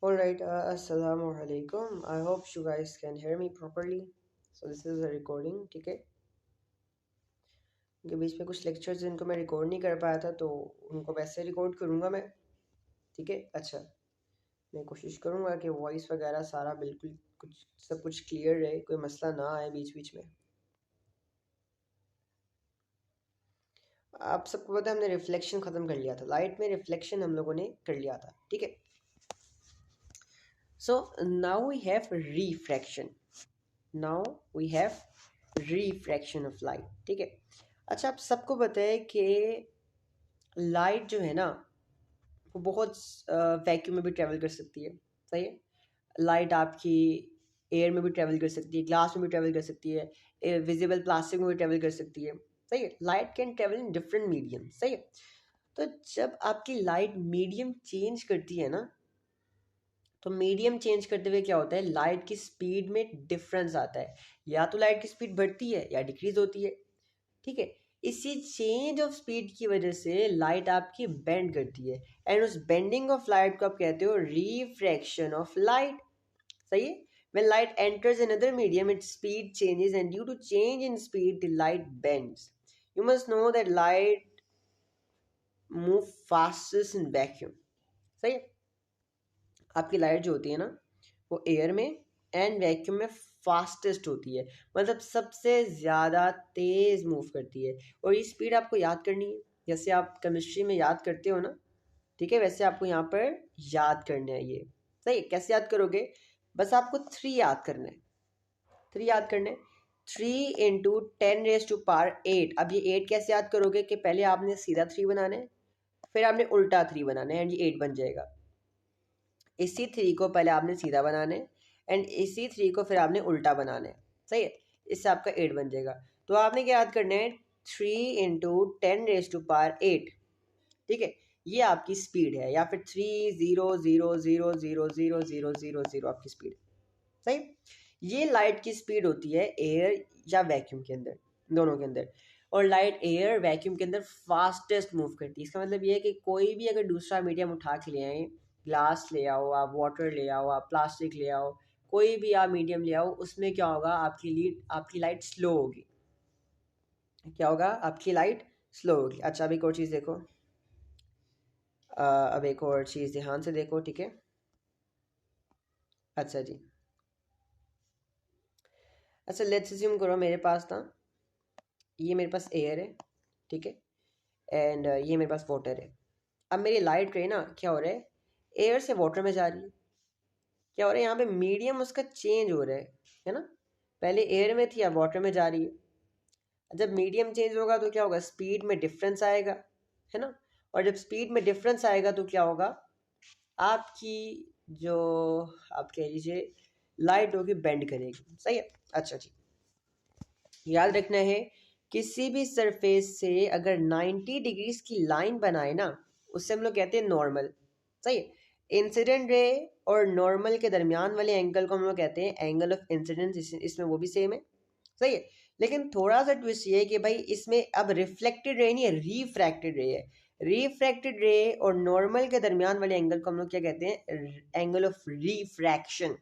Alright, assalamu alaikum. I hope you guys can hear me properly. So this is a recording, ठीक है? के बीच में कुछ lectures जिनको मैं रिकॉर्ड नहीं कर पाया था तो उनको वैसे रिकॉर्ड करूँगा मैं, ठीक है? अच्छा, मैं कोशिश करूँगा कि वॉइस वगैरह सारा बिल्कुल सब कुछ क्लियर रहे, कोई मसला ना आए बीच बीच में। आप सबको पता है हमने रिफ्लेक्शन ख़त्म कर लिया था, लाइट में रिफ्लेक्शन हम लोगों ने कर लिया था, ठीक है? So now we have refraction. Now we have refraction of light, ठीक है? अच्छा, आप सबको पता है कि लाइट जो है ना वो बहुत वैक्यूम में भी ट्रैवल कर सकती है, सही है? लाइट आपकी एयर में भी ट्रैवल कर सकती है, ग्लास में भी ट्रैवल कर सकती है, विजिबल प्लास्टिक में भी ट्रैवल कर सकती है, सही है? Light can travel in different medium, सही है? तो जब आपकी लाइट मीडियम चेंज करती है ना, तो मीडियम चेंज करते हुए क्या होता है, लाइट की स्पीड में डिफरेंस आता है। या तो लाइट की स्पीड बढ़ती है या डिक्रीज होती है, ठीक है? इसी चेंज ऑफ स्पीड की वजह से लाइट आपकी बेंड करती है, एंड उस बेंडिंग ऑफ लाइट को आप कहते हो रिफ्रैक्शन ऑफ लाइट, सही है? when light enters another medium its speed changes and due to change in speed the light bends. You must know that light move fastest in vacuum, सही है? आपकी light जो होती है ना वो एयर में एंड वैक्यूम में फास्टेस्ट होती है, मतलब सबसे ज़्यादा तेज़ मूव करती है। और ये स्पीड आपको याद करनी है, जैसे आप केमिस्ट्री में याद करते हो ना, ठीक है? वैसे आपको यहाँ पर याद करना है ये, सही है? कैसे याद करोगे? बस आपको 3 याद करना है, 3 याद करना है। 3 × 10⁻⁸। अब ये 8 कैसे याद करोगे कि पहले आपने सीधा 3 बनाना है, फिर आपने उल्टा 3 बनाना है एंड ये 8 बन जाएगा। इसी 3 को पहले आपने सीधा बनाना है एंड इसी 3 को फिर आपने उल्टा बनाना है, सही है? इससे आपका 8 बन जाएगा। तो आपने क्या याद करना है? 3 × 10⁸, ठीक है? ये आपकी स्पीड है, या फिर 3 0 0 0 0 0 0 0 आपकी स्पीड, सही? ये लाइट की स्पीड होती है एयर या वैक्यूम के अंदर, दोनों के अंदर। और लाइट एयर वैक्यूम के अंदर फास्टेस्ट मूव करती है। इसका मतलब ये है कि कोई भी अगर दूसरा मीडियम उठा के ले आए, ग्लास ले आओ आप, वाटर ले आओ आप, प्लास्टिक ले आओ, कोई भी आप मीडियम ले आओ, उसमें क्या होगा, आपकी लाइट स्लो होगी। क्या होगा? आपकी लाइट स्लो होगी। अच्छा, अब एक और चीज़ देखो, अब एक और चीज़ ध्यान से देखो, ठीक है? अच्छा जी, अच्छा लेट्स अज्यूम करो मेरे पास ना, ये मेरे पास एयर है, ठीक है? एंड ये मेरे पास वाटर है। अब मेरी लाइट रे ना क्या हो रहा है, एयर से वाटर में जा रही है। क्या हो रहा है, यहाँ पे मीडियम उसका चेंज हो रहा है ना? पहले एयर में थी, अब वाटर में जा रही है। जब मीडियम चेंज होगा तो क्या होगा, स्पीड में डिफरेंस आएगा, है ना? और जब स्पीड में डिफरेंस आएगा तो क्या होगा, आपकी जो आप कह लीजिए लाइट होगी बेंड करेगी, सही है? अच्छा जी, याद रखना है, किसी भी सरफेस से अगर 90 डिग्रीज की लाइन बनाए ना, उससे हम लोग कहते हैं नॉर्मल, सही है? इंसिडेंट रे और नॉर्मल के दरमियान वाले एंगल को हम लोग कहते हैं एंगल ऑफ इंसिडेंस, इसमें वो भी सेम है, सही है? लेकिन थोड़ा सा ट्विस्ट ये है कि भाई इसमें अब रिफ्लेक्टेड रे नहीं है, रिफ्रैक्टेड रे है। रिफ्रैक्टेड रे और नॉर्मल के दरमियान वाले एंगल को हम लोग क्या कहते हैं, एंगल ऑफ रिफ्रैक्शन,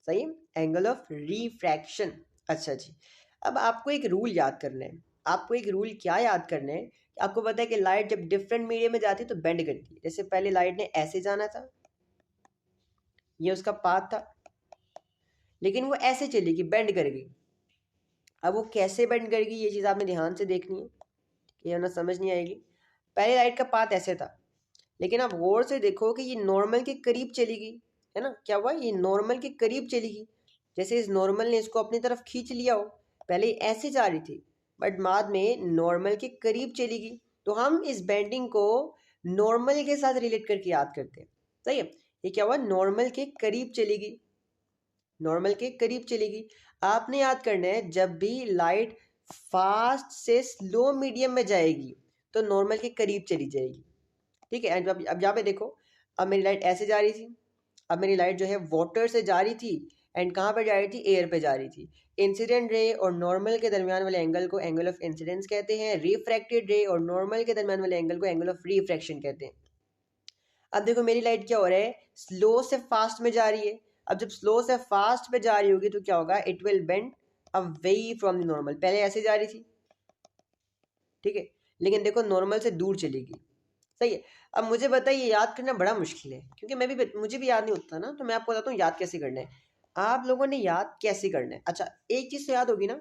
सही? Angle of refraction. अच्छा जी, अब आपको एक रूल याद करना है। आपको एक रूल क्या याद करना है? आपको पता है कि लाइट जब डिफरेंट मीडियम में जाती है तो बेंड करती है। जैसे पहले लाइट ने ऐसे जाना था, ये उसका पाथ था, लेकिन वो ऐसे चलेगी, बेंड करेगी। अब वो कैसे बेंड करेगी ये चीज़ आपने ध्यान से देखनी है, ये वरना समझ नहीं आएगी। पहले लाइट का पाथ ऐसे था, लेकिन आप गौर से देखो कि ये नॉर्मल के करीब चलेगी, है ना? क्या हुआ, ये नॉर्मल के करीब चलेगी। जैसे इस नॉर्मल ने इसको अपनी तरफ खींच लिया हो, पहले ये ऐसे जा रही थी बट बाद में नॉर्मल के करीब चलेगी। तो हम इस बेंडिंग को नॉर्मल के साथ रिलेट करके याद करते हैं, सही है? ये क्या हुआ, नॉर्मल के करीब चलेगी, नॉर्मल के करीब चलेगी। आपने याद करना है, जब भी लाइट फास्ट से स्लो मीडियम में जाएगी तो नॉर्मल के करीब चली जाएगी, ठीक है? एंड अब यहाँ पे देखो, अब मेरी लाइट ऐसे जा रही थी, अब मेरी लाइट जो है वाटर से जा रही थी एंड कहाँ पर जा रही थी, एयर पे जा रही थी। इंसिडेंट रे और नॉर्मल के दरमियान वाले एंगल को एंगल ऑफ इंसिडेंस कहते हैं। रिफ्रैक्टेड रे और नॉर्मल के दरमियान वाले एंगल को एंगल ऑफ रिफ्रैक्शन कहते हैं। अब देखो मेरी लाइट क्या हो रहा है, स्लो से फास्ट में जा रही है। अब जब स्लो से फास्ट में जा रही होगी तो क्या होगा, it will bend away from the normal. पहले ऐसे जा रही थी, ठीक है, लेकिन देखो नॉर्मल से दूर चलेगी, सही है। अब मुझे बताइए, याद करना बड़ा मुश्किल है क्योंकि मुझे भी याद नहीं होता ना, तो मैं आपको बताता हूँ याद कैसे करना है। आप लोगों ने याद कैसे करना है। अच्छा, एक चीज तो याद होगी ना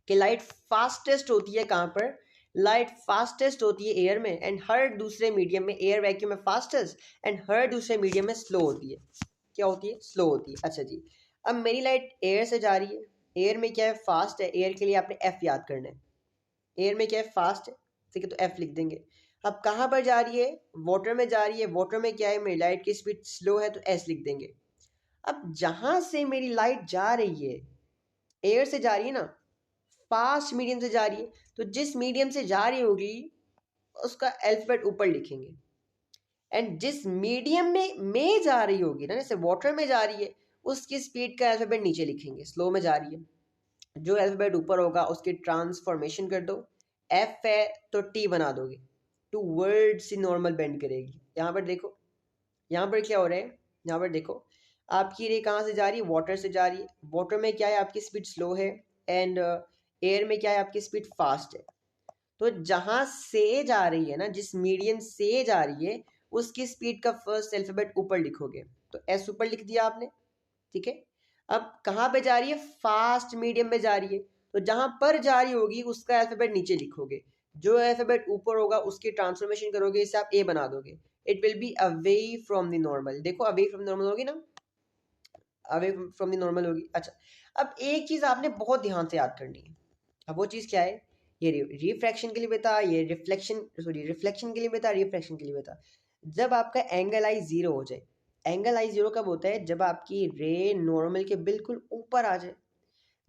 कि लाइट फास्टेस्ट होती है कहाँ पर, लाइट फास्टेस्ट होती है एयर में, एंड हर दूसरे मीडियम में, एयर वैक्यूम में फास्टेस्ट, एंड हर दूसरे मीडियम में स्लो होती है। क्या होती है, स्लो होती है। अच्छा जी, अब मेरी लाइट एयर से जा रही है, एयर में क्या है, फास्ट है। एयर के लिए आपने एफ याद करना है, एयर में क्या है, फास्ट है, ठीक है, तो एफ लिख देंगे। अब कहाँ पर जा रही है, वाटर में जा रही है, वाटर में क्या है, मेरी लाइट की स्पीड स्लो है, तो एस लिख देंगे। अब जहां से मेरी लाइट जा रही है, एयर से जा रही है ना, फास्ट मीडियम से जा रही है, तो जिस मीडियम से जा रही होगी उसका अल्फाबेट ऊपर लिखेंगे, एंड जिस मीडियम में जा रही होगी ना, जैसे वाटर में जा रही है, उसकी स्पीड का अल्फाबेट नीचे लिखेंगे। स्लो में जा रही है, जो अल्फाबेट ऊपर होगा उसकी ट्रांसफॉर्मेशन कर दो, एफ है तो टी बना दोगे, टू वर्ड्स नॉर्मल बेंड करेगी। यहाँ पर देखो, यहाँ पर क्या हो रहा है, यहाँ पर देखो, आपकी रे कहाँ से जा रही है, वाटर से जा रही है। वाटर में क्या है, आपकी स्पीड स्लो है, एंड एयर में क्या है, आपकी स्पीड फास्ट है। तो जहां से जा रही है ना, जिस मीडियम से जा रही है, उसकी स्पीड का फर्स्ट अल्फाबेट ऊपर लिखोगे, तो एस ऊपर लिख दिया आपने, ठीक है। अब कहाँ पे जा रही है, फास्ट मीडियम में जा रही है, तो जहां पर जा रही होगी उसका अल्फाबेट नीचे लिखोगे, जो अल्फाबेट ऊपर होगा उसकी ट्रांसफॉर्मेशन करोगे, इससे आप ए बना दोगे। It will be away from the normal. देखो अवे फ्रॉम नॉर्मल होगी ना, अवे फ्रॉम द नॉर्मल होगी। अच्छा, अब एक चीज आपने बहुत ध्यान से याद करनी है। अब वो चीज़ क्या है, ये रिफ्रैक्शन के लिए बता, ये रिफ्लेक्शन के लिए बता, रिफ्रैक्शन के लिए बता। जब आपका एंगल आई जीरो हो जाए, एंगल आई जीरो कब होता है, जब आपकी रे नॉर्मल के बिल्कुल ऊपर आ जाए।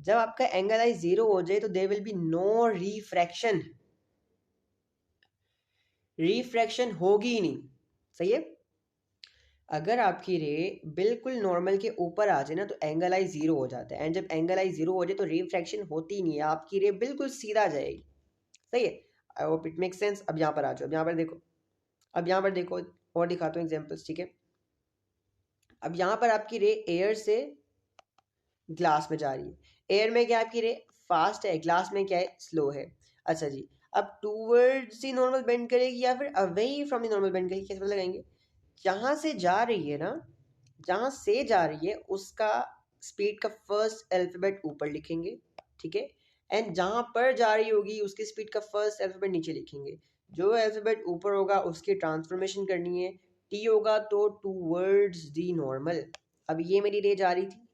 जब आपका एंगल आई जीरो हो जाए तो there will be no refraction, refraction होगी ही नहीं, सही है। अगर आपकी रे बिल्कुल नॉर्मल के ऊपर आ जाए ना, तो एंगल आई जीरो हो जाता है, एंड जब एंगल आई जीरो हो जाए तो रिफ्रैक्शन होती ही नहीं है, आपकी रे बिल्कुल सीधा जाएगी, सही है। I hope it make sense. अब यहाँ पर आ जाओ, अब यहाँ पर देखो, अब यहाँ पर देखो, और दिखाता हूँ एग्जांपल्स, ठीक है। अब यहाँ पर आपकी रे एयर से ग्लास में जा रही है, एयर में क्या आपकी रे फास्ट है, ग्लास में क्या है, स्लो है। अच्छा जी, अब टूवर्ड्स दी नॉर्मल बेंड करेगी या फिर away from the normal bend करेगी, कैसे पता लगाएंगे। जहाँ से जा रही है ना, जहाँ से जा रही है उसका स्पीड का फर्स्ट अल्फाबेट ऊपर लिखेंगे, ठीक है, एंड जहाँ पर जा रही होगी उसकी स्पीड का फर्स्ट अल्फाबेट नीचे लिखेंगे। जो अल्फाबेट ऊपर होगा उसकी ट्रांसफॉर्मेशन करनी है, टी होगा तो टूवर्ड्स दी नॉर्मल। अब ये मेरी रे जा रही थी,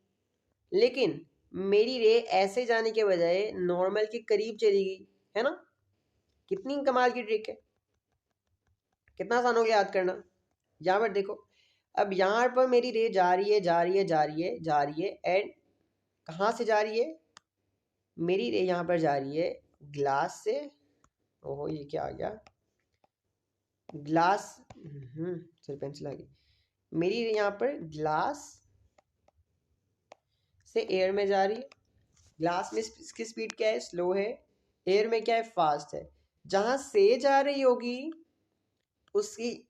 लेकिन मेरी रे ऐसे जाने के बजाय नॉर्मल के करीब चली गई, है ना। कितनी कमाल की ट्रिक है, कितना आसान हो गया याद करना। यहाँ पर देखो, अब यहाँ पर मेरी रे जा रही है, जा रही है, जा रही है, जा रही है, एंड कहाँ से जा रही है, मेरी रे यहाँ पर जा रही है ग्लास से। ओहो ये क्या आ गया, ग्लास, सिर्फ पेंसिल आ गई। मेरी रे यहाँ पर ग्लास से एयर में जा रही है, ग्लास में इसकी स्पीड क्या है, स्लो है, एयर में क्या है, फास्ट है। जहाँ से जा रही होगी उसकी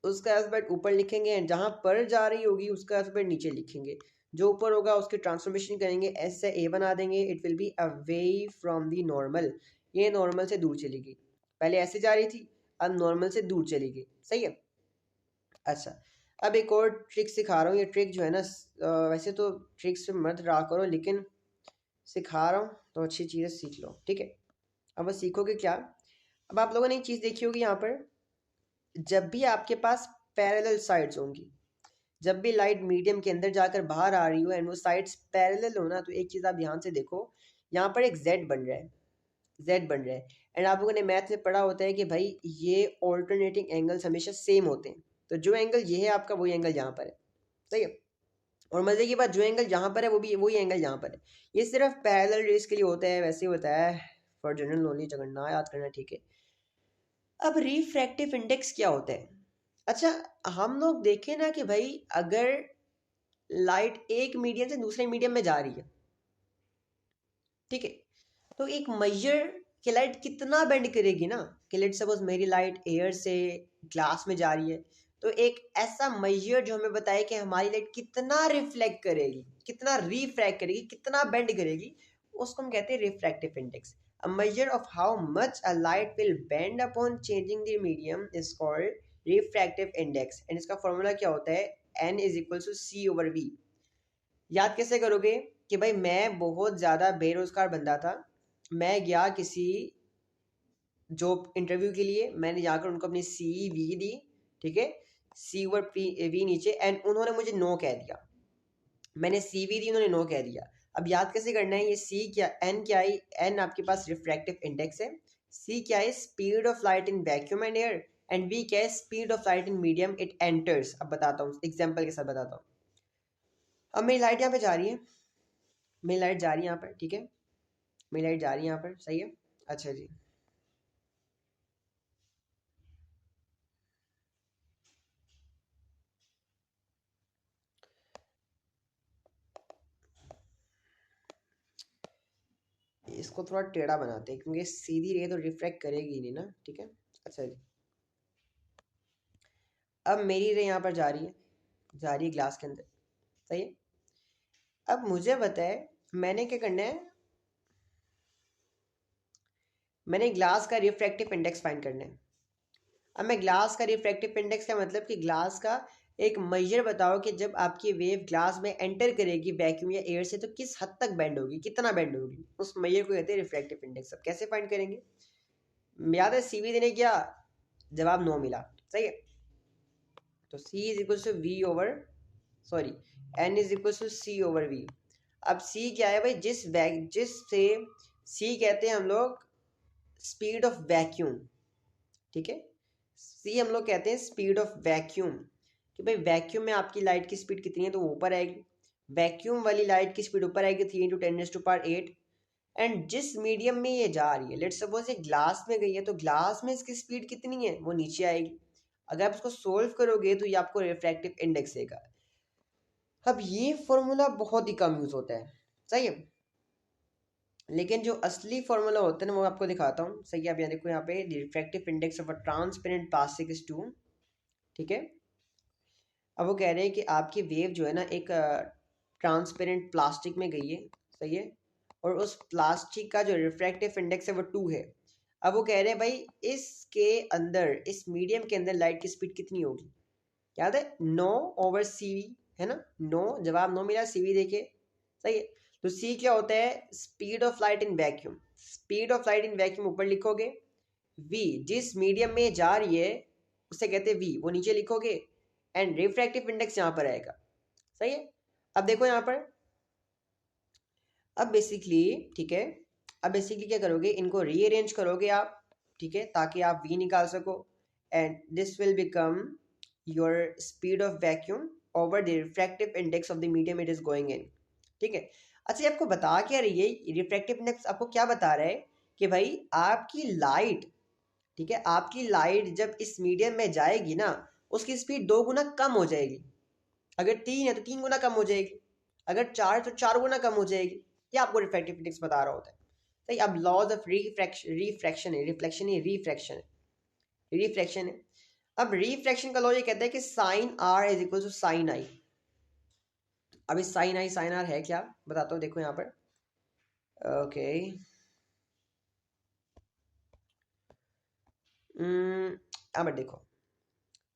उसका अल्फाबेट ऊपर लिखेंगे, एंड जहाँ पर जा रही होगी उसका अल्फाबेट नीचे लिखेंगे। जो ऊपर होगा उसकी ट्रांसफॉर्मेशन करेंगे, एस से ए बना देंगे, it will be away from the normal. ये नॉर्मल से दूर चली गई, पहले ऐसे जा रही थी, अब नॉर्मल से दूर चली गई, सही है। अच्छा, अब एक और ट्रिक सिखा रहा हूँ। ये ट्रिक जो है ना, वैसे तो ट्रिक्स पे मत रहा करो, लेकिन सिखा रहा हूँ तो अच्छी चीज़ें सीख लो, ठीक है। अब बस सीखोगे क्या, अब आप लोगों ने एक चीज़ देखी होगी यहाँ पर, जब भी आपके पास पैरेलल साइड्स होंगी, जब भी लाइट मीडियम के अंदर जाकर बाहर आ रही हो एंड वो साइड्स पैरेलल हो ना, तो एक चीज़ आप ध्यान से देखो, यहाँ पर एक जेड बन रहा है, जेड बन रहा है, एंड आप लोगों ने मैथ में पढ़ा होता है कि भाई ये ऑल्टरनेटिंग एंगल्स हमेशा सेम होते हैं। तो जो एंगल ये है आपका, वही एंगल यहाँ पर है, सही है। और मजे की बात, जो एंगल यहाँ पर है वो भी वही एंगल यहाँ पर है। ये सिर्फ पैरेलल रेस के लिए होता है, वैसे ही होता है फॉर जनरल नॉलेज, अगर ना याद करना ठीक है। अब रिफ्रैक्टिव इंडेक्स क्या होता है। अच्छा, हम लोग देखें ना कि भाई अगर लाइट एक मीडियम से दूसरे मीडियम में जा रही है, ठीक है, तो एक मेजर कि लाइट कितना बेंड करेगी ना, कि लेट सपोज मेरी लाइट एयर से ग्लास में जा रही है, तो एक ऐसा मेजर जो हमें बताए कि हमारी लाइट कितना रिफ्लेक्ट करेगी, कितना रिफ्रैक्ट करेगी, कितना बेंड करेगी, उसको हम कहते हैं refractive index. A measure of how much a light will bend upon changing the medium is called refractive index. And इसका फॉर्मूला क्या होता है, n is equal to C over V. याद कैसे करोगे कि भाई मैं बहुत ज़्यादा बेरोजगार बंदा था, मैं गया किसी जॉब इंटरव्यू के लिए, मैंने जाकर उनको अपनी CV दी, ठीक है, सी ओवर वी नीचे, एंड उन्होंने मुझे नो कह दिया। मैंने CV दी, उन्होंने नो कह दिया। अब याद कैसे करना है, ये सी क्या, एन क्या है, एन आपके पास रिफ्रैक्टिव इंडेक्स है, सी क्या है speed of light in vacuum and air, and V क्या है speed of light in medium it enters. अब बताता हूँ एग्जाम्पल के साथ बताता हूँ। अब मेरी लाइट यहाँ पे जा रही है, मेरी लाइट जा रही है यहाँ पर, ठीक है, मेरी लाइट जा रही है यहाँ पर, सही है। अच्छा जी, इसको थोड़ा टेढ़ा बनाते हैं क्योंकि सीधी रही तो रिफ्लेक्ट करेगी नहीं ना, ठीक है। अच्छा जी, अब मेरी रे यहाँ पर जा रही है, जा रही है ग्लास के अंदर, सही है। अब मुझे बताए मैंने क्या करना है, मैंने ग्लास का रिफ्रैक्टिव इंडेक्स फाइंड करना है। अब मैं ग्लास का रिफ्रैक्टिव इंडेक्स का मतलब कि ग्लास का एक मेजर बताओ कि जब आपकी वेव ग्लास में एंटर करेगी वैक्यूम या एयर से तो किस हद तक बेंड होगी, कितना बेंड होगी, उस मेजर को कहते हैं रिफ्रैक्टिव इंडेक्स। अब कैसे फाइंड करेंगे, याद है CV देने क्या, जवाब नो मिला, सही है। तो C is equal to V over, sorry, N is equal to C over V। अब C क्या है भाई, जिससे C कहते हैं हम लोग स्पीड ऑफ वैक्यूम, ठीक है, C हम लोग कहते हैं स्पीड ऑफ वैक्यूम, कि भाई वैक्यूम में आपकी लाइट की स्पीड कितनी है, तो वो ऊपर आएगी, वैक्यूम वाली लाइट की स्पीड ऊपर आएगी 3 × 10⁸ एंड जिस मीडियम में ये जा रही है, लेट्स सपोज ये ग्लास में गई है, तो ग्लास में इसकी स्पीड कितनी है, वो नीचे आएगी। अगर आप इसको सोल्व करोगे तो ये आपको रिफ्रैक्टिव इंडेक्स देगा। अब ये फॉर्मूला बहुत ही कम यूज होता है, सही है, लेकिन जो असली फॉर्मूला होता है ना वो आपको दिखाता हूँ, सही है। आप यहाँ देखो, यहाँ पे refractive index of a transparent plastic is 2, ठीक है। अब वो कह रहे हैं कि आपकी वेव जो है ना एक ट्रांसपेरेंट प्लास्टिक में गई है, सही है, और उस प्लास्टिक का जो रिफ्रैक्टिव इंडेक्स है वो 2 है। अब वो कह रहे हैं भाई इसके अंदर, इस मीडियम के अंदर लाइट की स्पीड कितनी होगी, याद है 9/CV है ना, 9, जवाब 9 मिला CV देखे, सही है। तो C क्या होता है, speed of light in vacuum, speed of light in vacuum ऊपर लिखोगे, V जिस मीडियम में जा रही है उसे कहते हैं V, वो नीचे लिखोगे, एंड रिफ्रैक्टिव इंडेक्स यहाँ पर आएगा, सही है। अब देखो यहाँ पर, अब बेसिकली, ठीक है, अब बेसिकली क्या करोगे, इनको रीअरेंज करोगे आप, ठीक है, ताकि आप V निकाल सको, and this will become your speed of vacuum over the refractive index of the medium it is going in, ठीक है। अच्छा, ये आपको बता क्या रही है, रिफ्रैक्टिव इंडेक्स आपको क्या बता रहा है कि भाई आपकी लाइट, ठीक है, आपकी लाइट जब इस मीडियम में जाएगी ना उसकी स्पीड 2 गुना कम हो जाएगी, अगर 3 है तो 3 गुना कम हो जाएगी, अगर 4 तो 4 गुना कम हो जाएगी, ये आपको रिफ्रैक्टिव इंडेक्स बता रहा होता है, सही। अब लॉज ऑफ रिफ्रैक्शन है, रिफ्लेक्शन है, रिफ्रैक्शन है, रिफ्रैक्शन है। अब रिफ्रैक्शन का लॉ ये कहता है कि sine R is equal to sine i. अब इस साइन आई साइन आर है क्या, बताता हूँ, देखो यहाँ पर, ओके, अब देखो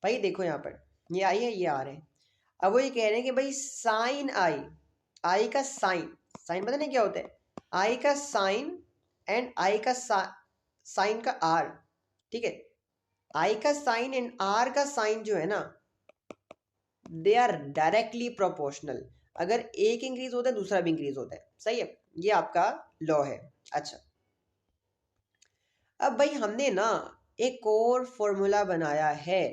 भाई, देखो यहाँ पर ये आई है, ये आर है। अब वो ये कह रहे हैं कि भाई साइन आई, आई का साइन, साइन पता नहीं क्या होता है, आई का साइन एंड आई का साइन का आर, ठीक है, आई का साइन एंड आर का साइन जो है ना दे आर डायरेक्टली प्रोपोर्शनल, अगर एक इंक्रीज होता है दूसरा भी इंक्रीज होता है, सही है, ये आपका लॉ है। अच्छा, अब भाई हमने ना एक और फॉर्मूला बनाया है,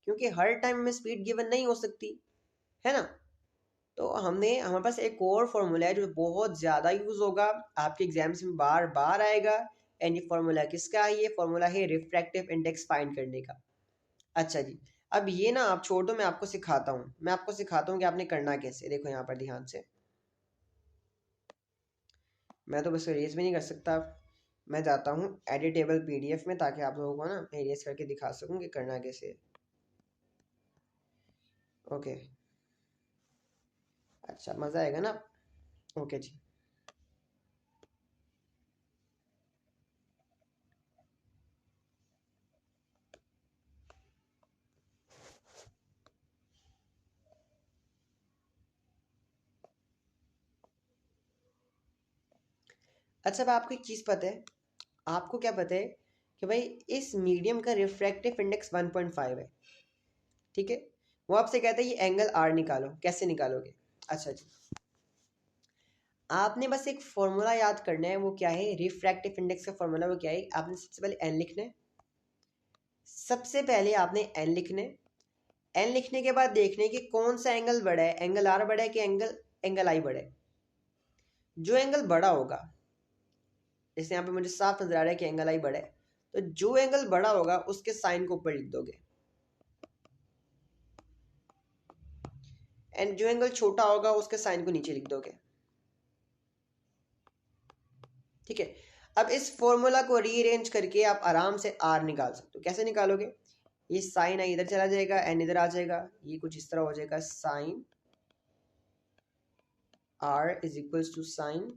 क्योंकि हर टाइम में स्पीड गिवन नहीं हो सकती है ना, तो हमने, हमारे पास एक और फॉर्मूला है जो बहुत ज़्यादा यूज़ होगा, आपके एग्जाम्स में बार बार आएगा, एंड ये फॉर्मूला किसका है, ये फॉर्मूला है रिफ्रैक्टिव इंडेक्स फाइंड करने का। अच्छा जी, अब ये ना आप छोड़ दो, मैं आपको सिखाता हूँ, मैं आपको सिखाता हूँ कि आपने करना कैसे। देखो यहाँ पर ध्यान से, मैं तो बस रेज भी नहीं कर सकता, मैं जाता हूँ एडिटेबल पीडीएफ में, ताकि आप लोगों को ना एरियस करके दिखा सकूँ कि करना कैसे है। ओके, अच्छा मज़ा आएगा ना। ओके जी। अच्छा, अब आपको एक चीज़ पता है, आपको क्या पता है कि भाई इस मीडियम का रिफ्रैक्टिव इंडेक्स 1.5 है, ठीक है। वो आपसे कहता है ये एंगल आर निकालो, कैसे निकालोगे? अच्छा जी, आपने बस एक फॉर्मूला याद करना है। वो क्या है? रिफ्रैक्टिव इंडेक्स का फॉर्मूला वो क्या है? आपने सबसे पहले एन लिखना है। सबसे पहले आपने एन लिखना है। एन लिखने के बाद देखने कि कौन सा एंगल बड़ा है, एंगल आर बड़ा है कि एंगल एंगल आई बड़ा है। जो एंगल बड़ा होगा, जैसे यहाँ पे मुझे साफ नजर आ रहा है कि एंगल आई बड़ा है, तो जो एंगल बड़ा होगा उसके साइन को ऊपर लिख दोगे, एंड जो एंगल छोटा होगा उसके साइन को नीचे लिख दोगे, ठीक है। अब इस फॉर्मूला को रीअरेंज करके आप आराम से आर निकाल सकते हो। कैसे निकालोगे? ये साइन आई इधर चला जाएगा, एन इधर आ जाएगा, ये कुछ इस तरह हो जाएगा, sine r is equals to sine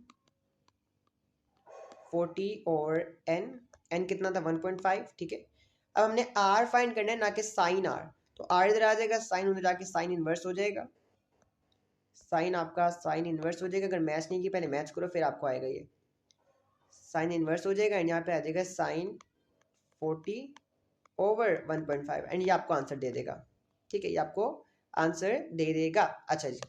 40 और एन, एन कितना था? 1.5, ठीक है। अब हमने आर फाइंड करना है, ना कि साइन आर। तो आर इधर आ जाएगा, साइन उधर जाके साइन इनवर्स हो जाएगा, साइन आपका साइन इनवर्स हो जाएगा। अगर मैच नहीं की, पहले मैच करो फिर आपको आएगा ये साइन इनवर्स हो जाएगा, एंड यहाँ पे आ जाएगा साइन 40 ओवर 1.5, एंड ये आपको आंसर दे देगा, ठीक है। ये आपको आंसर दे देगा। अच्छा जी,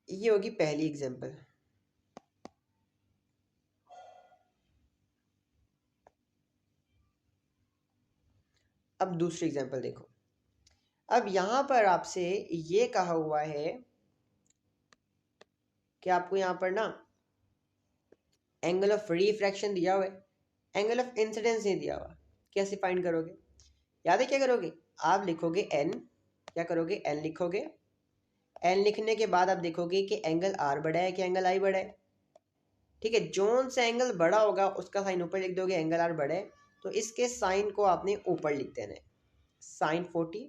ये होगी पहली एग्जांपल। अब दूसरी एग्जांपल देखो। अब यहाँ पर आपसे ये कहा हुआ है कि आपको यहाँ पर ना एंगल ऑफ रिफ्रैक्शन दिया हुआ है, एंगल ऑफ इंसिडेंस नहीं दिया हुआ। कैसे फाइंड करोगे? याद है क्या करोगे? आप लिखोगे एन, क्या करोगे? एन लिखोगे। एन लिखने के बाद आप देखोगे कि एंगल आर बड़ा है कि एंगल आई बड़ा है, ठीक है। जोन से एंगल बड़ा होगा उसका साइन ऊपर लिख दोगे, एंगल आर बड़ा है तो इसके साइन को आपने ऊपर लिख देना है, साइन 40,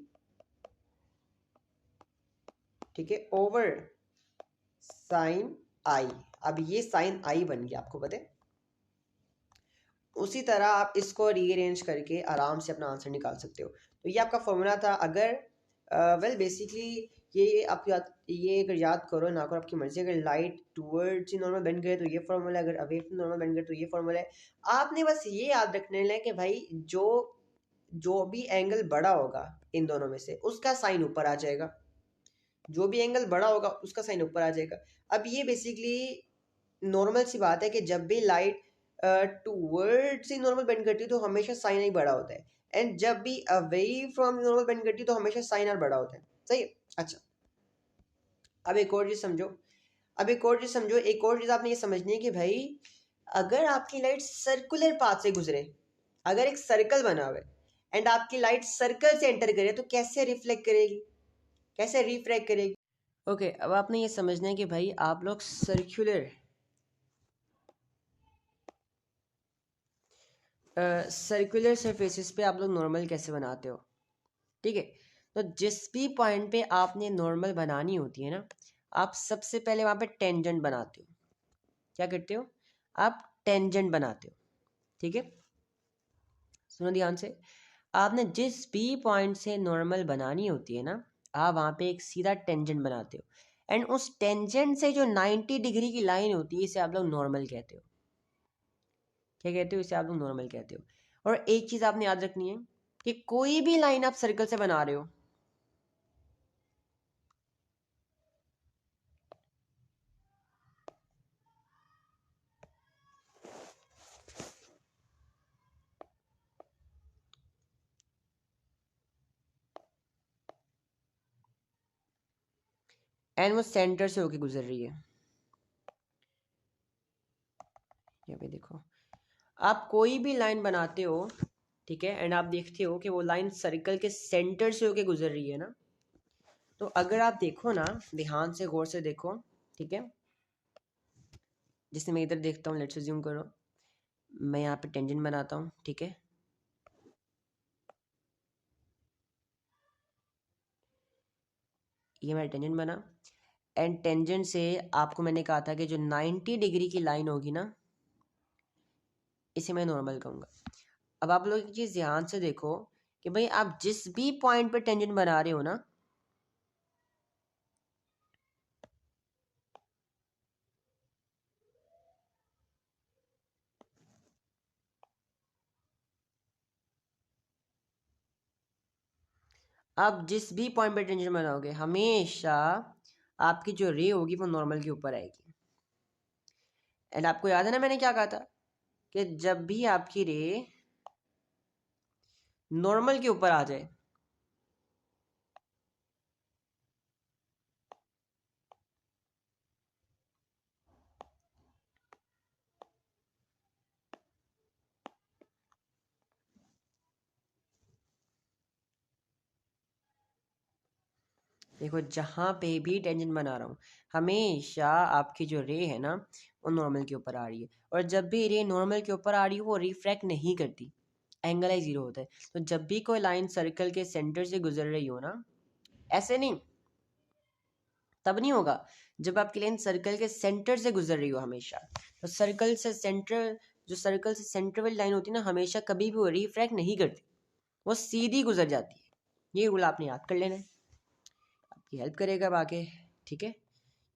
ठीक है, ओवर साइन आई। अब ये साइन आई बन गया, आपको पता है। उसी तरह आप इसको रीअरेंज करके आराम से अपना आंसर निकाल सकते हो। तो ये आपका फॉर्मूला था। अगर वेल बेसिकली ये आप ये अगर याद करो ना करो आपकी मर्जी। अगर लाइट टूवर्ड्स नॉर्मल बेंड करे तो ये फॉर्मूला है, अगर अवे फ्रॉम नॉर्मल बेंड करे तो ये फॉर्मूला है। आपने बस ये याद रखने है कि भाई जो जो भी एंगल बड़ा होगा इन दोनों में से उसका साइन ऊपर आ जाएगा, जो भी एंगल बड़ा होगा उसका साइन ऊपर आ जाएगा। अब ये बेसिकली नॉर्मल सी बात है कि जब भी लाइट टूवर्ड्स नॉर्मल बेंड करती है तो हमेशा साइन आई बड़ा होता है, एंड जब भी अवे फ्रॉम नॉर्मल बेंड करती है तो हमेशा साइन आर बड़ा होता है, सही है। अच्छा, अब एक और चीज समझो। एक और चीज आपने ये समझनी है कि भाई अगर आपकी लाइट सर्कुलर पाथ से गुजरे, अगर एक सर्कल बना हुआ है एंड आपकी लाइट सर्कल से एंटर करे तो कैसे रिफ्लेक्ट करेगी, कैसे रिफ्रैक्ट करेगी? ओके, अब आपने ये समझना है कि भाई आप लोग सर्कुलर सरफेसेस पे आप लोग नॉर्मल कैसे बनाते हो, ठीक है। तो जिस भी पॉइंट पे आपने नॉर्मल बनानी होती है ना, आप सबसे पहले वहाँ पे टेंजेंट बनाते हो। क्या करते हो? आप टेंजेंट बनाते हो, ठीक है। सुनो ध्यान से, आपने जिस भी पॉइंट से नॉर्मल बनानी होती है ना, आप वहाँ पे एक सीधा टेंजेंट बनाते हो, एंड उस टेंजेंट से जो 90 डिग्री की लाइन होती है इसे आप लोग नॉर्मल कहते हो। क्या कहते हो? इसे आप लोग नॉर्मल कहते हो। और एक चीज़ आपने याद रखनी है कि कोई भी लाइन आप सर्कल से बना रहे हो, एंड वो सेंटर से होके गुजर रही है। यहाँ पे देखो, आप कोई भी लाइन बनाते हो, ठीक है, एंड आप देखते हो कि वो लाइन सर्कल के सेंटर से होके गुजर रही है ना, तो अगर आप देखो ना, ध्यान से गौर से देखो, ठीक है, जैसे मैं इधर देखता हूँ, लेट्स अज्यूम करो मैं यहाँ पे टेंजेंट बनाता हूँ, ठीक है, ये मेरा टेंजेंट बना, एंड टेंजेंट से आपको मैंने कहा था कि जो 90 डिग्री की लाइन होगी ना, इसे मैं नॉर्मल कहूँगा। अब आप लोग एक चीज़ ध्यान से देखो कि भाई आप जिस भी पॉइंट पे टेंजेंट बना रहे हो ना, आप जिस भी पॉइंट पे टेंजेंट बनाओगे हमेशा आपकी जो रे होगी वो नॉर्मल के ऊपर आएगी। एंड आपको याद है ना मैंने क्या कहा था कि जब भी आपकी रे नॉर्मल के ऊपर आ जाए, देखो जहाँ पे भी टेंजेंट बना रहा हूँ हमेशा आपकी जो रे है ना वो नॉर्मल के ऊपर आ रही है, और जब भी रे नॉर्मल के ऊपर आ रही है वो रिफ्रैक्ट नहीं करती, एंगल ही जीरो होता है। तो जब भी कोई लाइन सर्कल के सेंटर से गुजर रही हो ना, ऐसे नहीं, तब नहीं होगा जब आपकी लाइन सर्कल के सेंटर से गुजर रही हो हमेशा। तो सर्कल से सेंटर, जो सर्कल से सेंटर वाली लाइन होती है ना, हमेशा कभी भी वो रिफ्रैक्ट नहीं करती, वो सीधी गुजर जाती है। ये रूल आपने याद कर लेना है, आपकी हेल्प करेगा अब आगे, ठीक है,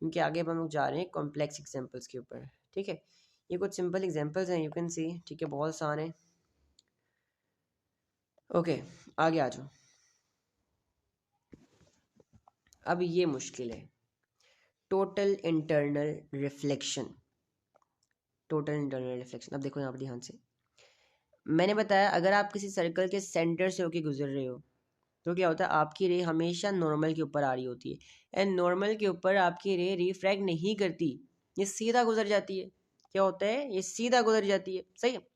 क्योंकि आगे अब हम लोग जा रहे हैं कॉम्प्लेक्स एग्जांपल्स के ऊपर, ठीक है। ये कुछ सिंपल एग्जांपल्स हैं, यू कैन सी, ठीक है, बहुत आसान है। ओके, आगे आ जाओ। अब ये मुश्किल है, total internal reflection. Total internal reflection, अब देखो यहाँ पर ध्यान से, मैंने बताया अगर आप किसी सर्कल के सेंटर से होके गुजर रहे हो तो क्या होता है, आपकी रे हमेशा नॉर्मल के ऊपर आ रही होती है, एंड नॉर्मल के ऊपर आपकी रे रिफ्रैक्ट नहीं करती, ये सीधा गुजर जाती है। क्या होता है, ये सीधा गुजर जाती है, सही है।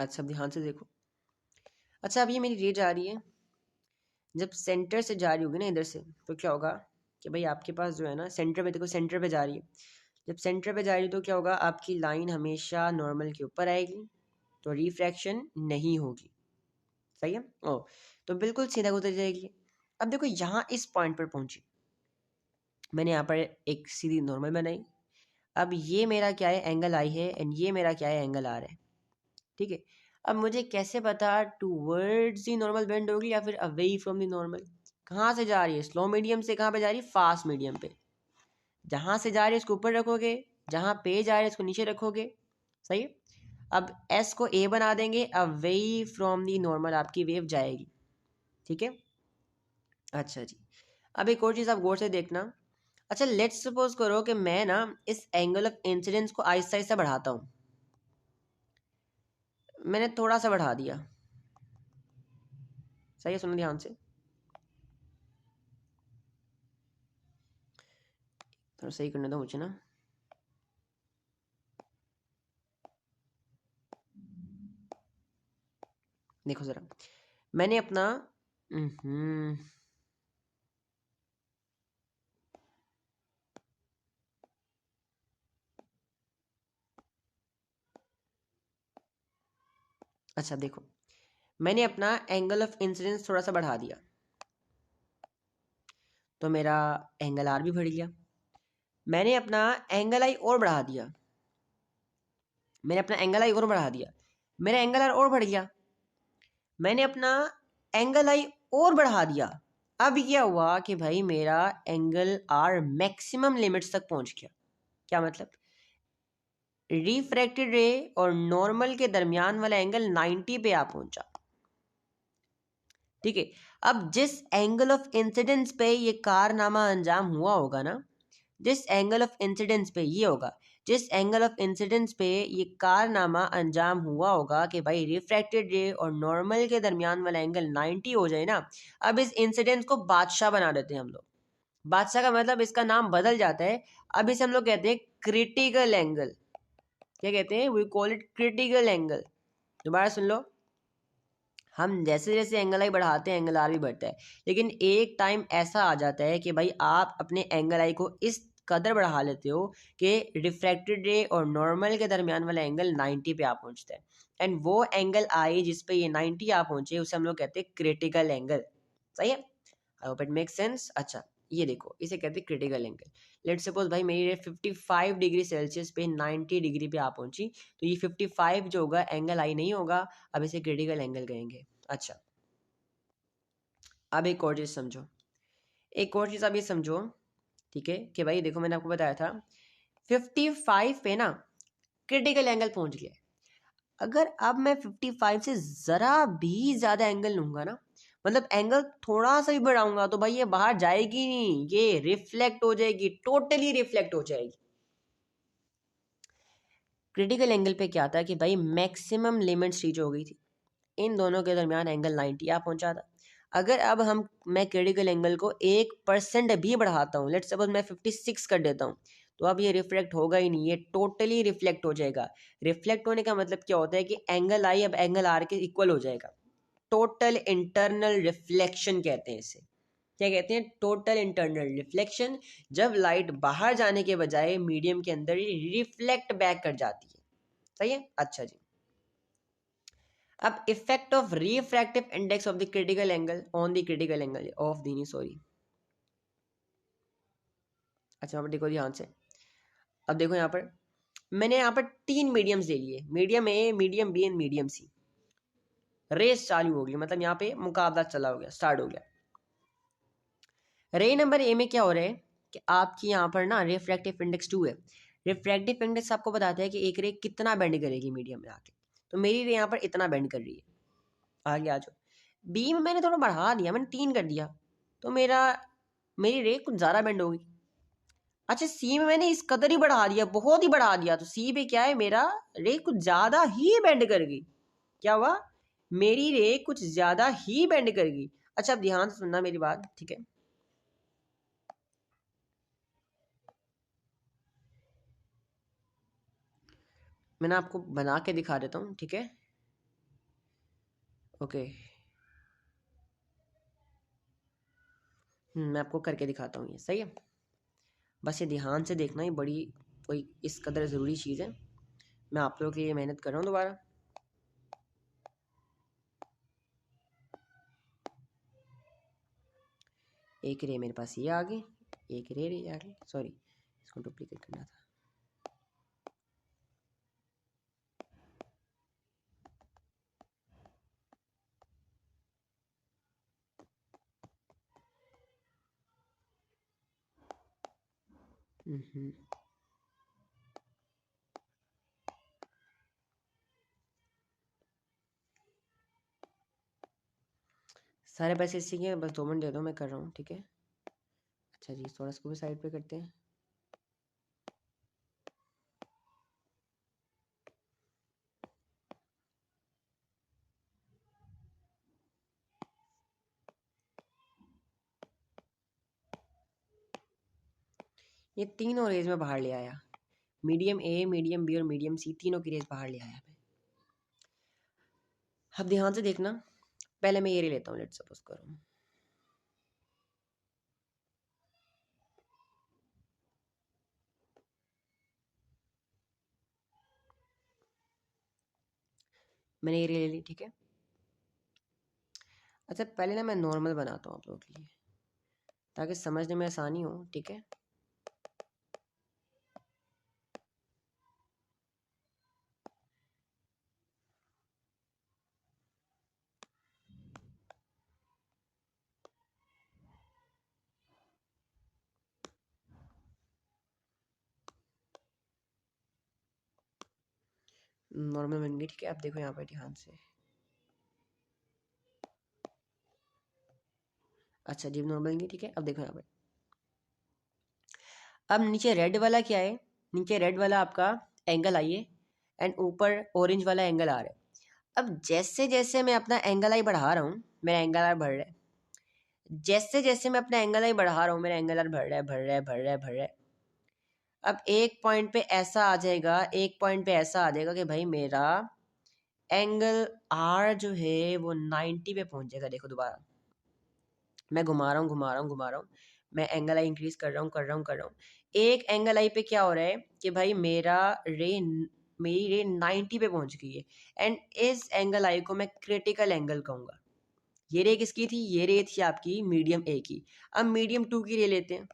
अच्छा अब ध्यान से देखो, अच्छा अब ये मेरी रे जा रही है, जब सेंटर से जा रही होगी ना इधर से, तो क्या होगा कि भाई आपके पास जो है ना सेंटर पे, देखो सेंटर पे जा रही है, जब सेंटर पे जा रही है तो क्या होगा, आपकी लाइन हमेशा नॉर्मल के ऊपर आएगी, तो रिफ्रैक्शन नहीं होगी, सही है। ओ, तो बिल्कुल सीधा गुजर जाएगी। अब देखो यहाँ इस पॉइंट पर पहुंची, मैंने यहाँ पर एक सीधी नॉर्मल बनाई, अब ये मेरा क्या है, एंगल आई है, एंड ये मेरा क्या है, एंगल आर है, ठीक है। अब मुझे कैसे पता टूवर्ड्स दी नॉर्मल बेंड होगी या फिर अवे फ्रॉम दी नॉर्मल, कहाँ से जा रही है, स्लो मीडियम से कहाँ पे जा रही है, फास्ट मीडियम पे, जहाँ से जा रही है उसको ऊपर रखोगे, जहाँ पे जा रही है उसको नीचे रखोगे, सही है। अब एस को ए बना देंगे, अवे फ्रॉम दी नॉर्मल आपकी वेव जाएगी, ठीक है। अच्छा जी, अब एक और चीज़ आप गौर से देखना, अच्छा लेट्स सपोज करो कि मैं ना इस एंगल ऑफ इंसिडेंस को आहिस्ता आहिस्ता बढ़ाता हूँ, मैंने थोड़ा सा बढ़ा दिया, सही है, सुनो ध्यान से, थोड़ा सही करने दो मुझे ना, देखो ज़रा, मैंने अपना अच्छा देखो, मैंने अपना एंगल ऑफ इंसिडेंस थोड़ा सा बढ़ा दिया, तो मेरा एंगल आर भी बढ़ गया। मैंने अपना एंगल आई और बढ़ा दिया, मैंने अपना एंगल आई और बढ़ा दिया, मेरा एंगल आर और बढ़ गया। मैंने अपना एंगल आई और बढ़ा दिया, अब क्या हुआ कि भाई मेरा एंगल आर मैक्सिमम लिमिट्स तक पहुंच गया। क्या मतलब, रिफ्रैक्टेड रे और नॉर्मल के दरमियान वाला एंगल 90 पे आ पहुंचा, ठीक है। अब जिस एंगल ऑफ इंसिडेंस पे ये कारनामा अंजाम हुआ होगा ना, जिस एंगल ऑफ इंसिडेंस पे ये होगा, जिस एंगल ऑफ इंसिडेंस पे ये कारनामा अंजाम हुआ होगा कि भाई रिफ्रैक्टेड रे और नॉर्मल के दरमियान वाला एंगल 90 हो जाए ना, अब इस इंसिडेंस को बादशाह बना देते हैं हम लोग। बादशाह का मतलब इसका नाम बदल जाता है। अब इसे हम लोग कहते हैं क्रिटिकल एंगल। क्या कहते हैं? We call it critical angle. दोबारा सुन लो, हम जैसे जैसे एंगल आई बढ़ाते हैं एंगल आर भी बढ़ता है, लेकिन एक टाइम ऐसा आ जाता है कि भाई आप अपने एंगल आई को इस कदर बढ़ा लेते हो कि रिफ्रैक्टेड रे और नॉर्मल के दरमियान वाला एंगल 90 पे आ पहुंचता है। एंड वो एंगल आई जिस पे ये 90 आ पहुंचे उसे हम लोग कहते हैं क्रिटिकल एंगल। सही है? I hope it make sense. अच्छा, ये देखो, इसे कहते हैं क्रिटिकल एंगल। लेट्स सपोज भाई मेरी रे 55 डिग्री सेल्सियस पे 90 डिग्री पे आ पहुंची, तो ये 55 जो होगा एंगल आई नहीं होगा, अब इसे क्रिटिकल एंगल कहेंगे। अच्छा, अब एक और चीज़ समझो, एक और चीज़ आप ये समझो, ठीक है, कि भाई देखो मैंने आपको बताया था 55 पे ना क्रिटिकल एंगल पहुंच गया। अगर अब मैं 55 से ज़रा भी ज़्यादा एंगल लूँगा ना, मतलब एंगल थोड़ा सा भी बढ़ाऊंगा, तो भाई ये बाहर जाएगी नहीं, ये रिफ्लेक्ट हो जाएगी, टोटली रिफ्लेक्ट हो जाएगी। क्रिटिकल एंगल पे क्या था कि भाई मैक्सिमम लिमिट्स रीच हो गई थी, इन दोनों के दरमियान एंगल 90 आ पहुंचा था। अगर अब मैं क्रिटिकल एंगल को 1% भी बढ़ाता हूँ, लेट्स सपोज मैं 56 कर देता हूँ, तो अब ये रिफ्लेक्ट होगा ही नहीं, ये टोटली रिफ्लेक्ट हो जाएगा। रिफ्लेक्ट होने का मतलब क्या होता है कि एंगल आई अब एंगल आर के इक्वल हो जाएगा। टोटल इंटरनल रिफ्लेक्शन कहते हैं इसे। क्या कहते हैं? Total internal reflection. जब लाइट बाहर जाने के बजाय मीडियम के अंदर ही रिफ्लेक्ट बैक कर जाती है। सही है? अच्छा जी, अब effect of refractive index of the critical angle on the critical angle of the, sorry. अच्छा, अब देखो ध्यान से, अब देखो यहाँ पर मैंने यहाँ पर 3 मीडियम्स ले लिए, medium A, medium B and medium C. Race चालू हो गई, मतलब यहाँ पे मुकाबला चला हो गया, स्टार्ट हो गया। रे नंबर ए में क्या हो रहा है कि आपकी यहाँ पर ना रिफ्रैक्टिव इंडेक्स 2 है। रिफ्रैक्टिव इंडेक्स आपको बताता है कि एक रे कितना बेंड करेगी मीडियम में आके, तो मेरी रे यहाँ पर इतना बेंड कर रही है। आगे आ जाओ, बी में मैंने थोड़ा बढ़ा दिया, मैंने 3 कर दिया, तो मेरी रे कुछ ज़्यादा बेंड होगी। अच्छा, सी में मैंने इस कदर ही बढ़ा दिया, बहुत ही बढ़ा दिया, तो सी पे क्या है, मेरा रे कुछ ज़्यादा ही बेंड कर गई। क्या हुआ? मेरी रे कुछ ज़्यादा ही बेंड कर गई। अच्छा, अब ध्यान से सुनना मेरी बात, ठीक है? मैंने आपको बना के दिखा देता हूँ, ठीक है? ओके, मैं आपको करके दिखाता हूँ, ये सही है। बस ये ध्यान से देखना, ही बड़ी कोई इस कदर ज़रूरी चीज़ है। मैं आप लोगों के लिए मेहनत कर रहा हूँ दोबारा। एक रे मेरे पास ये आ गई, एक रे आ गई, सॉरी इसको डुप्लीकेट करना था। सारे पैसे इसी के, बस 2 मिनट दे दो, मैं कर रहा हूँ, ठीक है? अच्छा जी, थोड़ा इसको भी साइड पे करते हैं। ये तीनों रेज में बाहर ले आया, मीडियम ए, मीडियम बी और मीडियम सी, तीनों की रेज बाहर ले आया मैं। अब ध्यान से देखना, पहले मैं ये रे लेता हूँ, लेट्स सपोज करो मैंने ये रे ले ली, ठीक है? अच्छा, पहले ना मैं नॉर्मल बनाता हूँ आप लोगों के लिए, ताकि समझने में आसानी हो, ठीक है? नॉर्मल बन गई, ठीक है? अब देखो यहाँ पर ध्यान से। अच्छा जी, नॉर्मल बन गई, ठीक है? अब देखो यहाँ पर, अब नीचे रेड वाला क्या है? नीचे रेड वाला आपका एंगल आई है एंड ऊपर ऑरेंज वाला एंगल आ रहा है। अब जैसे जैसे मैं अपना एंगल आई बढ़ा रहा हूँ, मेरा एंगल आर बढ़ रहा है। जैसे जैसे मैं अपना एंगल आई बढ़ा रहा हूँ, मेरा एंगल आर बढ़ रहा है, बढ़ रहा है, बढ़ रहा है, बढ़ रहा है। अब एक पॉइंट पे ऐसा आ जाएगा, एक पॉइंट पे ऐसा आ जाएगा कि भाई मेरा एंगल आर जो है वो 90 पे पहुंच जाएगा। देखो दोबारा मैं घुमा रहा हूँ, घुमा रहा हूँ, घुमा रहा हूँ, मैं एंगल आई इंक्रीज कर रहा हूँ, कर रहा हूँ, कर रहा हूँ। एक एंगल आई पे क्या हो रहा है कि भाई मेरी रे 90 पे पहुंच गई है एंड इस एंगल आई को मैं क्रिटिकल एंगल कहूँगा। ये रे किसकी थी? ये रे थी आपकी मीडियम ए की। अब मीडियम टू की रे लेते हैं।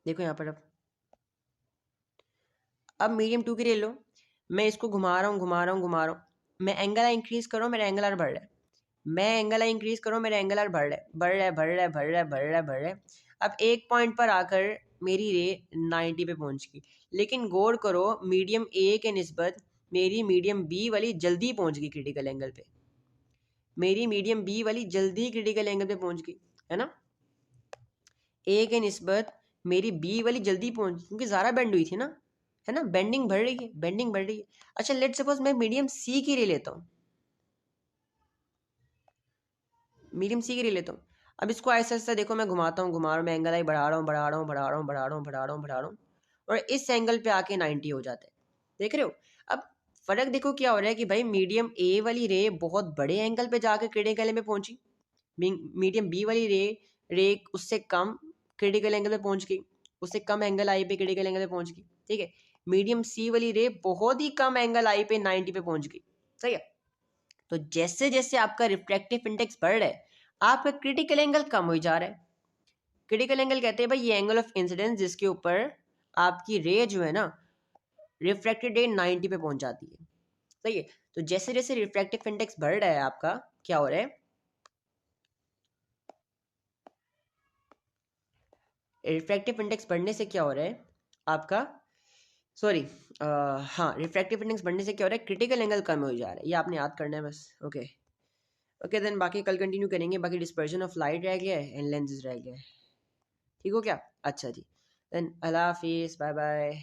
देखो यहाँ पर अब मीडियम टू की ले लो। मैं इसको घुमा रहा हूँ, घुमा रहा हूँ, घुमा रहा हूँ, मैं एंगल आई इंक्रीज करो, मेरा एंगल आर बढ़ रहा है। मैं एंगल आई इंक्रीज करो, मेरा एंगल आर बढ़ रहा है, बढ़ रहा है, बढ़ रहा है, बढ़ रहा है, बढ़ रहा है, बढ़ रहा है। अब एक पॉइंट पर आकर मेरी रे 90 पे पहुंच गई। लेकिन गौर करो मीडियम ए के निस्बत मेरी मीडियम बी वाली जल्दी पहुंच गई क्रिटिकल एंगल पे। मेरी मीडियम बी वाली जल्दी क्रिटिकल एंगल पे पहुंच गई, है ना। ए के निस्बत मेरी बी वाली जल्दी पहुंच, क्योंकि ज़्यादा बेंड हुई थी ना, है ना। बेंडिंग बढ़ रही है, बेंडिंग बढ़ रही है। अच्छा लेट सपोज मैं मीडियम सी की रे लेता हूँ, मीडियम सी की रे लेता हूँ। अब इसको ऐसा ऐसा देखो, मैं घुमाता हूँ, घुमा रहा हूँ, मैं एंगल आई बढ़ा रहा हूँ, बढ़ा रहा हूँ, बढ़ा रहा हूँ, बढ़ा रहा हूँ, बढ़ा रहा हूँ, बढ़ा रहा हूँ, और इस एंगल पे आके 90 हो जाता है। देख रहे हो। अब फर्क देखो क्या हो रहा है कि भाई मीडियम ए वाली रे बहुत बड़े एंगल पे जाके क्रिटिकल एंगल पे पहुंची, मीडियम बी वाली रे रे उससे कम क्रिटिकल एंगल पे पहुंच गई, उससे कम एंगल आई पे क्रिटिकल एंगल पे पहुंच गई, ठीक है। मीडियम सी वाली रे बहुत ही कम एंगल आई पे 90 पे पहुंच गई, सही है। तो जैसे जैसे आपका रिफ्रैक्टिव इंडेक्स बढ़ रहा है, आपका क्रिटिकल एंगल कम हो जा रहा है। क्रिटिकल एंगल कहते हैं भाई ये एंगल ऑफ इंसिडेंस जिसके ऊपर आपकी रे जो है ना, रिफ्रैक्टेड रे 90 पे पहुंच जाती है, सही है। तो जैसे जैसे रिफ्रैक्टिव इंडेक्स बढ़ रहा है आपका, क्या हो रहा है, रिफ्रैक्टिव इंडेक्स बढ़ने से क्या हो रहा है आपका, सॉरी, हाँ, रिफ्रैक्टिव इंडेक्स बढ़ने से क्या हो रहा है, क्रिटिकल एंगल कम हो जा रहा है। ये आपने याद करना है बस। ओके ओके, देन बाकी कल कंटिन्यू करेंगे। बाकी डिस्पर्जन ऑफ लाइट रह गया है एंड लेंसेज रह गया है, ठीक हो क्या। अच्छा जी, देन अल्लाह हाफिज़, बाय बाय।